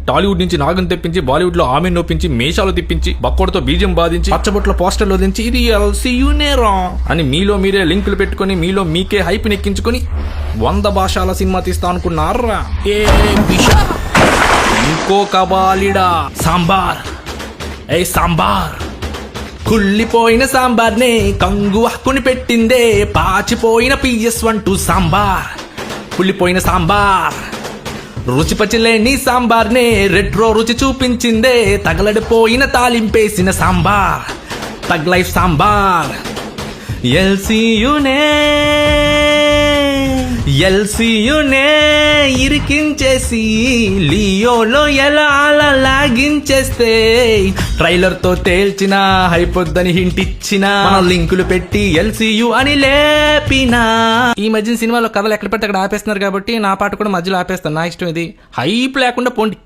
టాలీవుడ్ నుంచి నాగం తెప్పించి బాలీవుడ్ లో ఆమె నొప్పించి మేషాలు తిప్పించి బక్కోడతో బీజం బాధించి పచ్చబొట్ల పోస్టర్లు దించి ఇది ఎల్సీయూనేరా అని మీలో మీరే లింకులు పెట్టుకుని మీలో మీకే హైప్ నెక్కించుకుని 100 భాషల సినిమా తీస్తా అనుకున్నారా? ఇంకో కబాలిడా సాంబార్. ఏ సాంబార్ కుళ్ళిపోయిన సాంబార్నే కంగు హక్కుని పెట్టిందే పాచిపోయిన PS12 సాంబార్. కుళ్ళిపోయిన సాంబార్ రుచి పచ్చిలేని సాంబార్నే రెట్రో రుచి చూపించిందే తగలడిపోయిన తాలింపేసిన సాంబార్. తగ్ లైఫ్ సాంబార్. ఎల్సీయూనే ఇరికించేసి లియోలో ఎలా అలా లాగించేస్తే ట్రైలర్ తో తేల్చిన హైపొద్దని హింట్ ఇచ్చిన లింకులు పెట్టి ఎల్సీయూ అని లేపినా. ఈ మధ్యన సినిమాలో కథలు ఎక్కడ పెడితే అక్కడ ఆపేస్తున్నారు కాబట్టి నా పాట కూడా మధ్యలో ఆపేస్తాను. నా ఇష్టం ఇది. హైప్ లేకుండా పోండి.